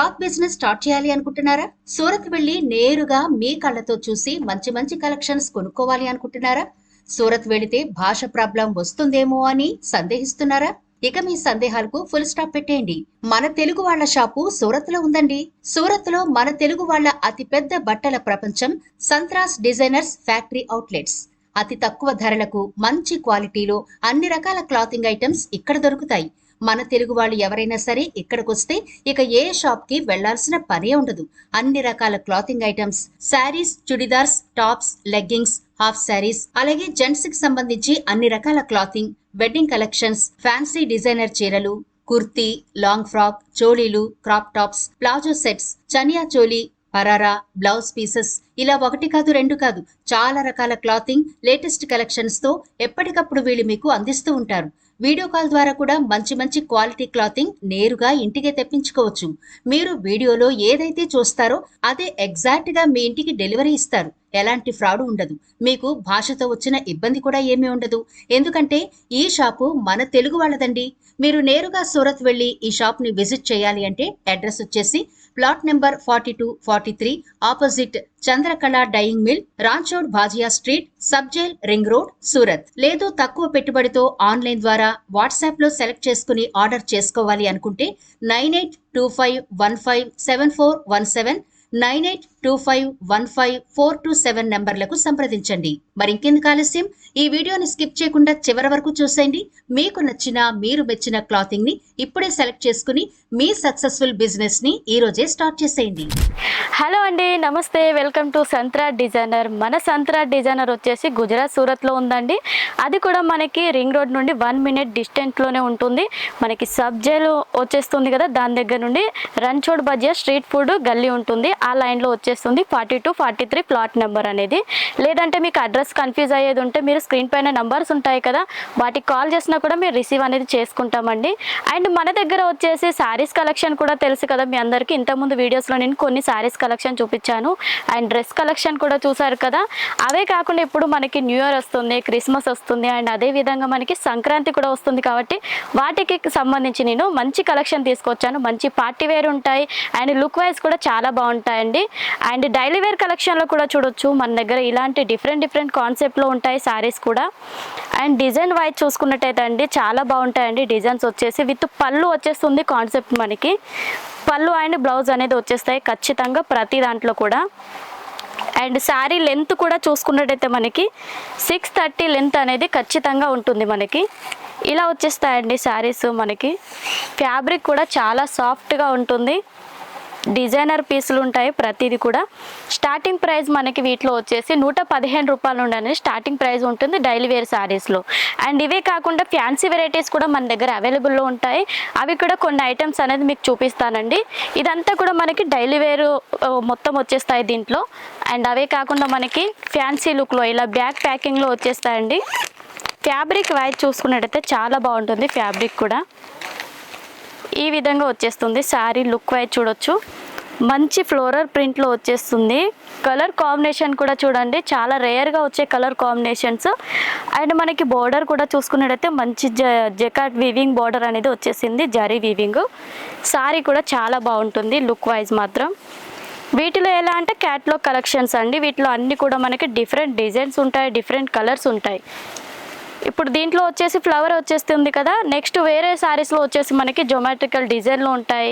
Cloth business start చేయాలి అనుకుంటున్నారా? సూరత్ వెళ్లి నేరుగా మీ కళ్ళతో చూసి మంచి మంచి కలెక్షన్స్ కొనుక్కోవాలి అనుకుంటున్నారా? సూరత్ వెళితే భాష ప్రాబ్లం వస్తుందేమో అని సందేహిస్తున్నారా? ఇక మీ సందేహాలకు ఫుల్ స్టాప్ పెట్టేయండి. మన తెలుగు వాళ్ల షాపు సూరత్ లో ఉందండి. సూరత్ లో మన తెలుగు వాళ్ల అతిపెద్ద బట్టల ప్రపంచం సంత్రాస్ డిజైనర్స్ ఫ్యాక్టరీ అవుట్లెట్స్. అతి తక్కువ ధరలకు మంచి క్వాలిటీలో అన్ని రకాల క్లాతింగ్ ఐటమ్స్ ఇక్కడ దొరుకుతాయి. మన తెలుగు వాళ్ళు ఎవరైనా సరే ఇక్కడికొస్తే ఇక ఏ షాప్ కి వెళ్లాల్సిన పనే ఉండదు. అన్ని రకాల clothing items, saris, churidars, tops, leggings, half saris, అలాగే జెంట్స్ కి సంబంధించి అన్ని రకాల clothing, wedding collections, fancy designer చీరలు, కుర్తీ, లాంగ్ ఫ్రాక్, చోళీలు, crop tops, palazzo sets, chaniya choli, పరారా, బ్లౌజ్ పీసెస్, ఇలా ఒకటి కాదు రెండు కాదు చాలా రకాల క్లాతింగ్, లేటెస్ట్ కలెక్షన్స్ తో ఎప్పటికప్పుడు వీళ్ళు మీకు అందిస్తూ ఉంటారు. వీడియో కాల్ ద్వారా కూడా మంచి మంచి క్వాలిటీ క్లాతింగ్ నేరుగా ఇంటికే తెప్పించుకోవచ్చు. మీరు వీడియోలో ఏదైతే చూస్తారో అదే ఎగ్జాక్ట్ గా మీ ఇంటికి డెలివరీ ఇస్తారు. ఎలాంటి ఫ్రాడ్ ఉండదు. మీకు భాషతో వచ్చిన ఇబ్బంది కూడా ఏమీ ఉండదు. ఎందుకంటే ఈ షాపు మన తెలుగు వాళ్ళదండి. మీరు నేరుగా సూరత్ వెళ్లి ఈ షాప్ ని విజిట్ చేయాలి అంటే అడ్రస్ వచ్చేసి plot number 42-43 opposite Chandrakala dyeing mill, Ranchhod Bajiya street, sub jail, ring road, Surat. లేదు తక్కువ పెట్టుబడితో ఆన్లైన్ ద్వారా వాట్సాప్ లో సెలెక్ట్ చేసుకుని ఆర్డర్ చేసుకోవాలి అనుకుంటే 9825157417, 9825154227 నంబర్లకు సంప్రదించండి. మరింకెందుకు ఆలస్యం, ఈ వీడియోని స్కిప్ చేయకుండా చివరి వరకు చూసేయండి. మీకు నచ్చిన, మీరు మెచ్చిన క్లాతింగ్ ని ఇప్పుడే సెలెక్ట్ చేసుకుని మీ సక్సెస్ఫుల్ బిజినెస్ ని ఈ రోజే స్టార్ట్ చేసేయండి. హలో అండి, నమస్తే, వెల్కమ్ టు సంత్రాట్ డిజైనర్. మన సంత్రాట్ డిజైనర్ వచ్చేసి గుజరాత్ సూరత్లో ఉందండి. అది కూడా మనకి రింగ్ రోడ్ నుండి 1 minute డిస్టెన్స్లోనే ఉంటుంది. మనకి సబ్ జైల్ వచ్చేస్తుంది కదా, దాని దగ్గర నుండి రంచోడ్ బజియా స్ట్రీట్ ఫుడ్ గల్లీ ఉంటుంది. ఆ లైన్లో వచ్చేస్తుంది 42-43 ప్లాట్ నెంబర్ అనేది. లేదంటే మీకు అడ్రస్ కన్ఫ్యూజ్ అయ్యేది ఉంటే మీరు స్క్రీన్ పైన నంబర్స్ ఉంటాయి కదా, వాటికి కాల్ చేసినా కూడా మీరు రిసీవ్ అనేది చేసుకుంటామండి. అండ్ మన దగ్గర వచ్చేసి శారీస్ కలెక్షన్ కూడా తెలుసు కదా మీ అందరికీ. ఇంతకుముందు వీడియోస్లో నేను కొన్ని శారీస్ కలెక్షన్ చూపించాను అండ్ డ్రెస్ కలెక్షన్ కూడా చూసారు కదా. అవే కాకుండా ఇప్పుడు మనకి న్యూ ఇయర్ వస్తుంది, క్రిస్మస్ వస్తుంది అండ్ అదే విధంగా మనకి సంక్రాంతి కూడా వస్తుంది. కాబట్టి వాటికి సంబంధించి నేను మంచి కలెక్షన్ తీసుకొచ్చాను. మంచి పార్టీ వేర్ ఉంటాయి అండ్ లుక్ వైజ్ కూడా చాలా బాగుంటాయండి. అండ్ డైలీ వేర్ కలెక్షన్లో కూడా చూడొచ్చు మన దగ్గర ఇలాంటి డిఫరెంట్ కాన్సెప్ట్లో ఉంటాయి శారీస్ కూడా. అండ్ డిజైన్ వైజ్ చూసుకున్నట్టయితే అండి చాలా బాగుంటాయండి. డిజైన్స్ వచ్చేసి విత్ పళ్ళు వచ్చేస్తుంది కాన్సెప్ట్, మనకి పళ్ళు అండ్ బ్లౌజ్ అనేది వచ్చేస్తాయి ఖచ్చితంగా ప్రతి దాంట్లో కూడా. అండ్ శారీ లెంత్ కూడా చూసుకున్నట్టయితే మనకి 630 లెంత్ అనేది ఖచ్చితంగా ఉంటుంది. మనకి ఇలా వచ్చేస్తాయండి శారీస్. మనకి ఫ్యాబ్రిక్ కూడా చాలా సాఫ్ట్గా ఉంటుంది. డిజైనర్ పీసులు ఉంటాయి ప్రతిదీ కూడా. స్టార్టింగ్ ప్రైస్ మనకి వీటిలో వచ్చేసి 115 రూపాయల నుండి అనేది స్టార్టింగ్ ప్రైస్ ఉంటుంది డైలీ వేర్ శారీస్లో. అండ్ ఇవే కాకుండా ఫ్యాన్సీ వెరైటీస్ కూడా మన దగ్గర అవైలబుల్లో ఉంటాయి. అవి కూడా కొన్ని ఐటమ్స్ అనేది మీకు చూపిస్తానండి. ఇదంతా కూడా మనకి డైలీ వేర్ మొత్తం వచ్చేస్తాయి దీంట్లో. అండ్ అవే కాకుండా మనకి ఫ్యాన్సీ లుక్లో ఇలా బ్యాక్ ప్యాకింగ్లో వచ్చేస్తాయండి. ఫ్యాబ్రిక్ వైజ్ చూసుకున్నట్టయితే చాలా బాగుంటుంది. ఫ్యాబ్రిక్ కూడా ఈ విధంగా వచ్చేస్తుంది. శారీ లుక్ వైజ్ చూడొచ్చు, మంచి ఫ్లోరల్ ప్రింట్లో వచ్చేస్తుంది. కలర్ కాంబినేషన్ కూడా చూడండి, చాలా రేర్గా వచ్చే కలర్ కాంబినేషన్స్. అండ్ మనకి బోర్డర్ కూడా చూసుకున్నట్టయితే మంచి జకాట్ వీవింగ్ బోర్డర్ అనేది వచ్చేసింది, జరీ వీవింగ్. శారీ కూడా చాలా బాగుంటుంది లుక్ వైజ్ మాత్రం. వీటిలో ఎలా అంటే క్యాట్లాగ్ కలెక్షన్స్ అండి. వీటిలో అన్ని కూడా మనకి డిఫరెంట్ డిజైన్స్ ఉంటాయి, డిఫరెంట్ కలర్స్ ఉంటాయి. ఇప్పుడు దీంట్లో వచ్చేసి ఫ్లవర్ వచ్చేస్తుంది కదా, నెక్స్ట్ వేరే శారీస్లో వచ్చేసి మనకి జోమెట్రికల్ డిజైన్లో ఉంటాయి,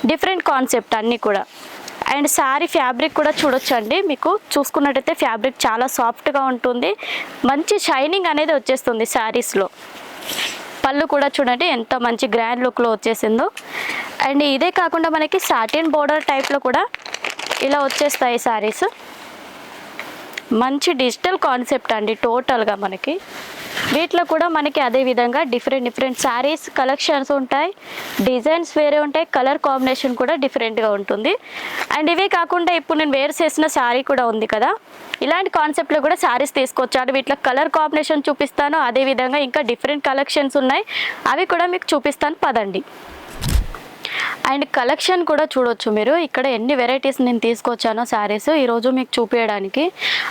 డిఫరెంట్ కాన్సెప్ట్ అన్నీ కూడా. అండ్ శారీ ఫ్యాబ్రిక్ కూడా చూడొచ్చండి. మీకు చూసుకున్నట్టయితే ఫ్యాబ్రిక్ చాలా సాఫ్ట్గా ఉంటుంది, మంచి షైనింగ్ అనేది వచ్చేస్తుంది శారీస్లో. పళ్ళు కూడా చూడండి ఎంత మంచి గ్రాండ్ లుక్లో వచ్చేసిందో. అండ్ ఇదే కాకుండా మనకి సాటిన్ బోర్డర్ టైప్లో కూడా ఇలా వచ్చేస్తాయి శారీస్. మంచి డిజిటల్ కాన్సెప్ట్ అండి టోటల్గా మనకి. వీటిలో కూడా మనకి అదే విధంగా డిఫరెంట్ శారీస్ కలెక్షన్స్ ఉంటాయి, డిజైన్స్ వేరే ఉంటాయి, కలర్ కాంబినేషన్ కూడా డిఫరెంట్గా ఉంటుంది. అండ్ ఇవే కాకుండా ఇప్పుడు నేను వేర్ చేసిన శారీ కూడా ఉంది కదా, ఇలాంటి కాన్సెప్ట్లో కూడా శారీస్ తీసుకొచ్చాను. వీటిలో కలర్ కాంబినేషన్ చూపిస్తాను, అదేవిధంగా ఇంకా డిఫరెంట్ కలెక్షన్స్ ఉన్నాయి, అవి కూడా మీకు చూపిస్తాను పదండి. అండ్ కలెక్షన్ కూడా చూడొచ్చు మీరు. ఇక్కడ ఎన్ని వెరైటీస్ నేను తీసుకొచ్చానో శారీస్ ఈరోజు మీకు చూపించడానికి.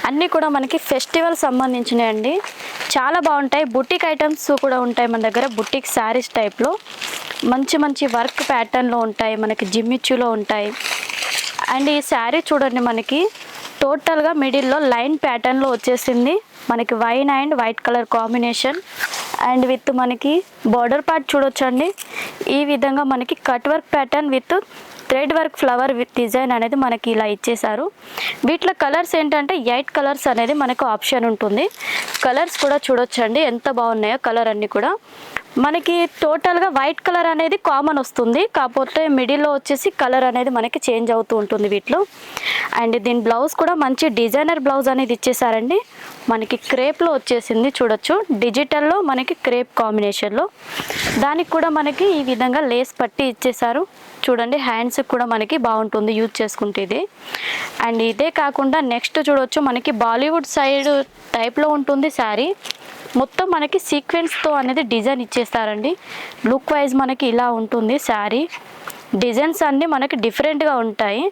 అన్నీ కూడా మనకి ఫెస్టివల్ సంబంధించినవి అండి, చాలా బాగుంటాయి. బుటిక్ ఐటమ్స్ కూడా ఉంటాయి మన దగ్గర, బుటిక్ శారీస్ టైప్లో. మంచి మంచి వర్క్ ప్యాటర్న్లో ఉంటాయి, మనకి జిమ్మిచ్చులో ఉంటాయి. అండ్ ఈ శారీ చూడండి మనకి టోటల్గా మిడిల్లో లైన్ ప్యాటర్న్లో వచ్చేసింది, మనకి wine and white colour combination. And with మనకి బార్డర్ పార్ట్ చూడొచ్చండి, ఈ విధంగా మనకి cut work pattern with thread work flower with design అనేది మనకి ఇలా ఇచ్చేసారు. వీటిలో కలర్స్ ఏంటంటే 8 కలర్స్ అనేది మనకు ఆప్షన్ ఉంటుంది. కలర్స్ కూడా చూడొచ్చండి ఎంత బాగున్నాయో, కలర్ అన్నీ కూడా మనకి టోటల్గా వైట్ కలర్ అనేది కామన్ వస్తుంది, కాకపోతే మిడిల్లో వచ్చేసి కలర్ అనేది మనకి చేంజ్ అవుతూ ఉంటుంది వీటిలో. అండ్ దీని బ్లౌజ్ కూడా మంచి డిజైనర్ బ్లౌజ్ అనేది ఇచ్చేసారండి, మనకి క్రేప్లో వచ్చేసింది చూడొచ్చు, డిజిటల్లో మనకి క్రేప్ కాంబినేషన్లో. దానికి కూడా మనకి ఈ విధంగా లేస్ పట్టి ఇచ్చేసారు చూడండి, హ్యాండ్స్ కూడా మనకి బాగుంటుంది యూజ్ చేసుకుంటే ఇది. అండ్ ఇదే కాకుండా నెక్స్ట్ చూడొచ్చు మనకి బాలీవుడ్ సైడ్ టైప్లో ఉంటుంది శారీ, మొత్తం మనకి సీక్వెన్స్తో అనేది డిజైన్ ఇచ్చేస్తారండి. లుక్ వైజ్ మనకి ఇలా ఉంటుంది శారీ, డిజైన్స్ అన్నీ మనకి డిఫరెంట్గా ఉంటాయి.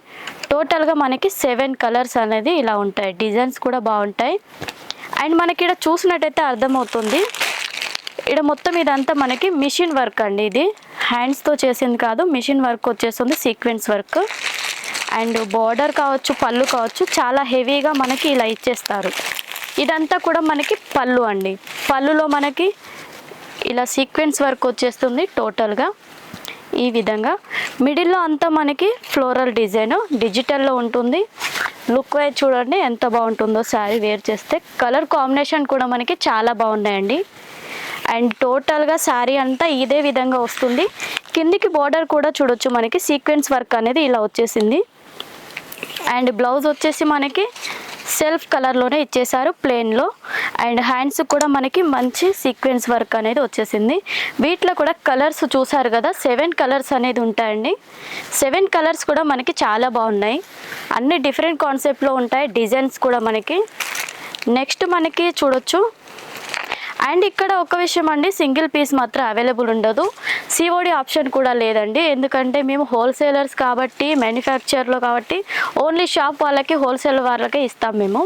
టోటల్గా మనకి 7 కలర్స్ అనేది ఇలా ఉంటాయి, డిజైన్స్ కూడా బాగుంటాయి. అండ్ మనకి ఇక్కడ చూసినట్టయితే అర్థమవుతుంది, ఇక్కడ మొత్తం ఇదంతా మనకి మిషన్ వర్క్ అండి, ఇది హ్యాండ్స్తో చేసింది కాదు, మిషన్ వర్క్ వచ్చేస్తుంది, సీక్వెన్స్ వర్క్. అండ్ బార్డర్ కావచ్చు, పళ్ళు కావచ్చు, చాలా హెవీగా మనకి ఇలా ఇచ్చేస్తారు. ఇదంతా కూడా మనకి పళ్ళు అండి, పళ్ళులో మనకి ఇలా సీక్వెన్స్ వర్క్ వచ్చేస్తుంది టోటల్గా ఈ విధంగా. మిడిల్లో అంతా మనకి ఫ్లోరల్ డిజైన్ డిజిటల్లో ఉంటుంది. లుక్ వైజ్ చూడండి ఎంత బాగుంటుందో శారీ వేర్ చేస్తే, కలర్ కాంబినేషన్ కూడా మనకి చాలా బాగున్నాయండి. అండ్ టోటల్గా శారీ అంతా ఇదే విధంగా వస్తుంది. కిందికి బార్డర్ కూడా చూడొచ్చు మనకి సీక్వెన్స్ వర్క్ అనేది ఇలా వచ్చేసింది. అండ్ బ్లౌజ్ వచ్చేసి మనకి సెల్ఫ్ కలర్లోనే ఇచ్చేసారు ప్లెయిన్లో. అండ్ హ్యాండ్స్ కూడా మనకి మంచి సీక్వెన్స్ వర్క్ అనేది వచ్చేసింది. వీటిలో కూడా కలర్స్ చూసారు కదా, 7 కలర్స్ అనేది ఉంటాయండి. 7 కలర్స్ కూడా మనకి చాలా బాగున్నాయి, అన్ని డిఫరెంట్ కాన్సెప్ట్లో ఉంటాయి, డిజైన్స్ కూడా మనకి. నెక్స్ట్ మనకి చూడొచ్చు. అండ్ ఇక్కడ ఒక విషయం అండి, సింగిల్ పీస్ మాత్రం అవైలబుల్ ఉండదు, సిఓడి ఆప్షన్ కూడా లేదండి. ఎందుకంటే మేము హోల్సేలర్స్ కాబట్టి, మ్యానుఫ్యాక్చర్లో కాబట్టి ఓన్లీ షాప్ వాళ్ళకి, హోల్సేల్ వాళ్ళకే ఇస్తాం మేము.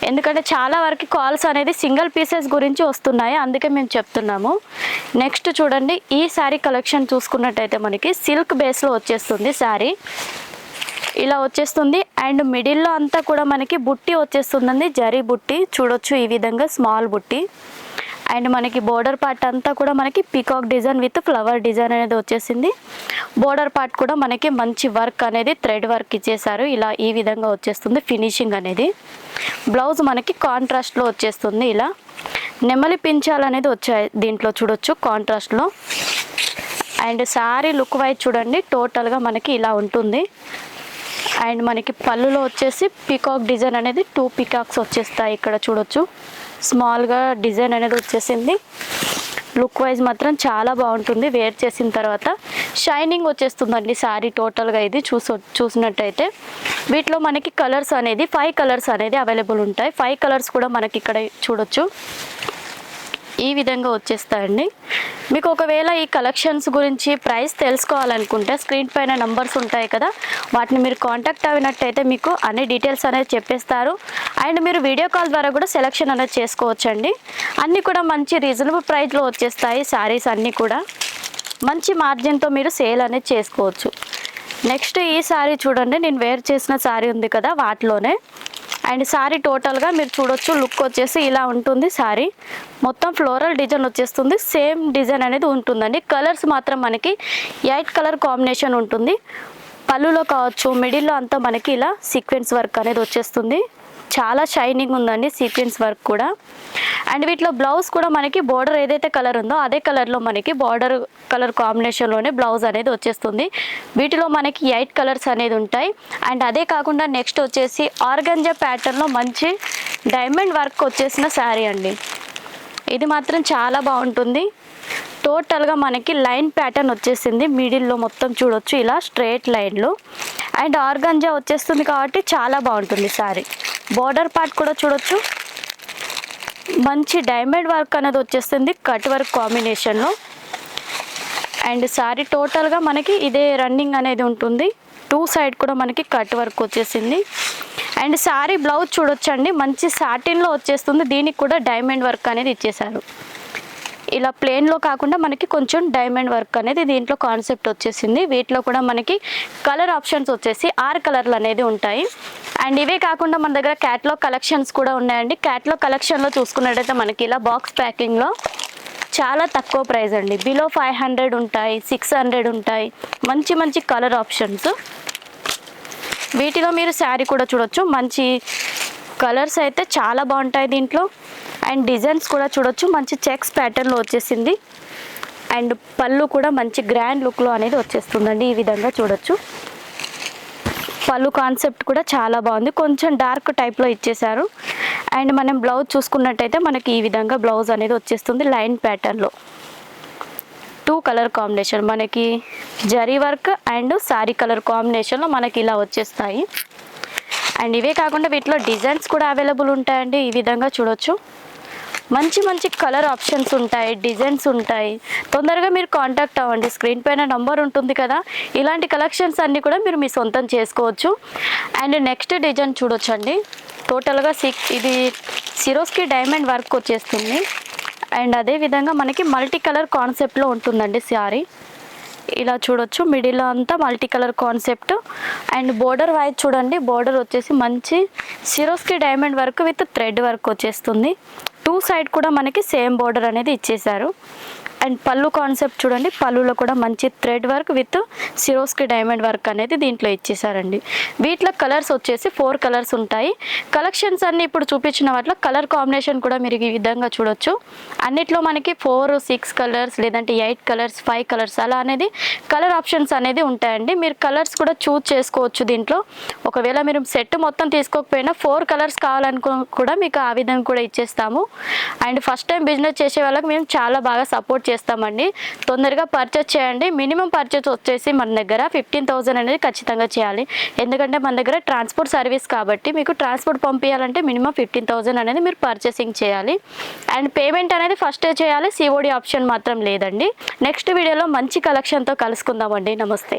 ఎందుకంటే చాలా వరకు కాల్స్ అనేది సింగిల్ పీసెస్ గురించి వస్తున్నాయి, అందుకే మేము చెప్తున్నాము. నెక్స్ట్ చూడండి, ఈ శారీ కలెక్షన్ చూసుకున్నట్టయితే మనకి సిల్క్ బేస్లో వచ్చేస్తుంది శారీ, ఇలా వచ్చేస్తుంది. అండ్ మిడిల్లో అంతా కూడా మనకి బుట్టి వచ్చేస్తుందండి, జరీ బుట్టి చూడొచ్చు, ఈ విధంగా స్మాల్ బుట్టి. అండ్ మనకి బోర్డర్ పార్ట్ అంతా కూడా మనకి peacock design with flower design అనేది వచ్చేసింది. బోర్డర్ పార్ట్ కూడా మనకి మంచి వర్క్ అనేది థ్రెడ్ వర్క్ ఇచ్చేసారు, ఇలా ఈ విధంగా వచ్చేస్తుంది ఫినిషింగ్ అనేది. బ్లౌజ్ మనకి కాంట్రాస్ట్లో వచ్చేస్తుంది, ఇలా నెమలి పించాలు అనేది వచ్చాయి దీంట్లో చూడొచ్చు కాంట్రాస్ట్లో. అండ్ శారీ లుక్ వైజ్ చూడండి టోటల్గా మనకి ఇలా ఉంటుంది. అండ్ మనకి పళ్ళులో వచ్చేసి పీకాక్ డిజైన్ అనేది 2 పీకాక్స్ వచ్చేస్తాయి, ఇక్కడ చూడొచ్చు స్మాల్గా డిజైన్ అనేది వచ్చేసింది. లుక్ వైజ్ మాత్రం చాలా బాగుంటుంది, వేర్ చేసిన తర్వాత షైనింగ్ వచ్చేస్తుందండి శారీ టోటల్గా. ఇది చూసినట్టయితే వీటిలో మనకి కలర్స్ అనేది 5 కలర్స్ అనేది అవైలబుల్ ఉంటాయి. 5 కలర్స్ కూడా మనకి ఇక్కడ చూడొచ్చు ఈ విధంగా వచ్చేస్తాయండి. మీకు ఒకవేళ ఈ కలెక్షన్స్ గురించి ప్రైస్ తెలుసుకోవాలనుకుంటే స్క్రీన్ పైన నంబర్స్ ఉంటాయి కదా, వాటిని మీరు కాంటాక్ట్ అయినట్టయితే మీకు అన్ని డీటెయిల్స్ అనేది చెప్పేస్తారు. అండ్ మీరు వీడియో కాల్ ద్వారా కూడా సెలెక్షన్ అనేది చేసుకోవచ్చండి. అన్నీ కూడా మంచి రీజనబుల్ ప్రైస్లో వచ్చేస్తాయి శారీస్, అన్నీ కూడా మంచి మార్జిన్తో మీరు సేల్ అనేది చేసుకోవచ్చు. నెక్స్ట్ ఈ శారీ చూడండి, నేను వేర్ చేసిన శారీ ఉంది కదా వాటిలోనే. అండ్ శారీ టోటల్గా మీరు చూడొచ్చు, లుక్ వచ్చేసి ఇలా ఉంటుంది శారీ, మొత్తం ఫ్లోరల్ డిజైన్ వచ్చేస్తుంది, సేమ్ డిజైన్ అనేది ఉంటుందండి. కలర్స్ మాత్రం మనకి 8 కలర్ కాంబినేషన్ ఉంటుంది. పళ్ళులో కావచ్చు, మిడిల్లో అంతా మనకి ఇలా సీక్వెన్స్ వర్క్ అనేది వచ్చేస్తుంది, చాలా షైనింగ్ ఉందండి సీక్వెన్స్ వర్క్ కూడా. అండ్ వీటిలో బ్లౌజ్ కూడా మనకి బార్డర్ ఏదైతే కలర్ ఉందో అదే కలర్లో మనకి బార్డర్ కలర్ కాంబినేషన్లోనే బ్లౌజ్ అనేది వచ్చేస్తుంది. వీటిలో మనకి 8 కలర్స్ అనేది ఉంటాయి. అండ్ అదే కాకుండా నెక్స్ట్ వచ్చేసి ఆర్గంజా ప్యాటర్న్లో మంచి డైమండ్ వర్క్ వచ్చేసిన శారీ అండి, ఇది మాత్రం చాలా బాగుంటుంది. టోటల్గా మనకి లైన్ ప్యాటర్న్ వచ్చేసింది, మిడిల్లో మొత్తం చూడొచ్చు ఇలా స్ట్రైట్ లైన్లో. అండ్ ఆర్గంజా వచ్చేస్తుంది కాబట్టి చాలా బాగుంటుంది శారీ. బోర్డర్ పార్ట్ కూడా చూడొచ్చు, మంచి డైమండ్ వర్క్ అనేది వచ్చేస్తుంది కట్ వర్క్ కాంబినేషన్లో. అండ్ శారీ టోటల్గా మనకి ఇదే రన్నింగ్ అనేది ఉంటుంది, 2 సైడ్ కూడా మనకి కట్ వర్క్ వచ్చేసింది. అండ్ శారీ బ్లౌజ్ చూడొచ్చండి, మంచి సాటిన్లో వచ్చేస్తుంది, దీనికి కూడా డైమండ్ వర్క్ అనేది ఇచ్చేసారు. ఇలా ప్లెయిన్లో కాకుండా మనకి కొంచెం డైమండ్ వర్క్ అనేది దీంట్లో కాన్సెప్ట్ వచ్చేసింది. వీటిలో కూడా మనకి కలర్ ఆప్షన్స్ వచ్చేసి 6 కలర్లు అనేది ఉంటాయి. అండ్ ఇవే కాకుండా మన దగ్గర క్యాట్లాగ్ కలెక్షన్స్ కూడా ఉన్నాయండి. క్యాట్లాగ్ కలెక్షన్లో చూసుకున్నట్టయితే మనకి ఇలా బాక్స్ ప్యాకింగ్లో చాలా తక్కువ ప్రైస్ అండి. బిలో 500 ఉంటాయి, 600 ఉంటాయి. మంచి మంచి కలర్ ఆప్షన్స్. వీటిలో మీరు శారీ కూడా చూడొచ్చు. మంచి కలర్స్ అయితే చాలా బాగుంటాయి దీంట్లో. అండ్ డిజైన్స్ కూడా చూడొచ్చు. మంచి చెక్స్ ప్యాటర్న్లో వచ్చేసింది. అండ్ పళ్ళు కూడా మంచి గ్రాండ్ లుక్లో అనేది వచ్చేస్తుందండి. ఈ విధంగా చూడొచ్చు. పళ్ళు కాన్సెప్ట్ కూడా చాలా బాగుంది. కొంచెం డార్క్ టైప్లో ఇచ్చేసారు. అండ్ మనం బ్లౌజ్ చూసుకున్నట్టయితే మనకి ఈ విధంగా బ్లౌజ్ అనేది వచ్చేస్తుంది లైన్ ప్యాటర్న్లో. 2 కలర్ కాంబినేషన్ మనకి zari work and sorry colour కాంబినేషన్లో మనకి ఇలా వచ్చేస్తాయి. అండ్ ఇవే కాకుండా వీటిలో డిజైన్స్ కూడా అవైలబుల్ ఉంటాయండి. ఈ విధంగా చూడొచ్చు. మంచి మంచి కలర్ ఆప్షన్స్ ఉంటాయి, డిజైన్స్ ఉంటాయి. తొందరగా మీరు కాంటాక్ట్ అవ్వండి. స్క్రీన్ పైన నంబర్ ఉంటుంది కదా. ఇలాంటి కలెక్షన్స్ అన్నీ కూడా మీరు మీ సొంతం చేసుకోవచ్చు. అండ్ నెక్స్ట్ డిజైన్ చూడొచ్చు అండి. టోటల్గా ఇది సిరోస్కి డైమండ్ వర్క్ వచ్చేస్తుంది. అండ్ అదేవిధంగా మనకి మల్టీ కలర్ కాన్సెప్ట్లో ఉంటుందండి శారీ. ఇలా చూడొచ్చు. మిడిల్లో అంతా multi colour concept. And border wise చూడండి. బోర్డర్ వచ్చేసి మంచి Swarovski diamond work with thread work వచ్చేస్తుంది. 2 సైడ్ కూడా మనకి సేమ్ బోర్డర్ అనేది ఇచ్చేసారు. అండ్ పళ్ళు కాన్సెప్ట్ చూడండి. పళ్ళులో కూడా మంచి thread work with Swarovski diamond work అనేది దీంట్లో ఇచ్చేసారండి. వీటిలో కలర్స్ వచ్చేసి 4 కలర్స్ ఉంటాయి. కలెక్షన్స్ అన్ని ఇప్పుడు చూపించిన వాటిలో కలర్ కాంబినేషన్ కూడా మీరు ఈ విధంగా చూడొచ్చు. అన్నిట్లో మనకి 4, 6 కలర్స్ లేదంటే 8 కలర్స్, 5 కలర్స్ అలా అనేది కలర్ ఆప్షన్స్ అనేది ఉంటాయండి. మీరు కలర్స్ కూడా చూజ్ చేసుకోవచ్చు దీంట్లో. ఒకవేళ మీరు సెట్ మొత్తం తీసుకోకపోయినా 4 కలర్స్ కావాలనుకో కూడా మీకు ఆ విధంగా కూడా ఇచ్చేస్తాము. అండ్ ఫస్ట్ టైం బిజినెస్ చేసే వాళ్ళకి మేము చాలా బాగా సపోర్ట్ చేస్తామండి. తొందరగా పర్చేస్ చేయండి. మినిమం పర్చేస్ వచ్చేసి మన దగ్గర 15,000 అనేది ఖచ్చితంగా చేయాలి. ఎందుకంటే మన దగ్గర ట్రాన్స్పోర్ట్ సర్వీస్ కాబట్టి మీకు ట్రాన్స్పోర్ట్ పంపించాలంటే మినిమం 15,000 అనేది మీరు పర్చేసింగ్ చేయాలి. అండ్ పేమెంట్ అనేది ఫస్టే చేయాలి. COD ఆప్షన్ మాత్రం లేదండి. నెక్స్ట్ వీడియోలో మంచి కలెక్షన్తో కలుసుకుందామండి. నమస్తే.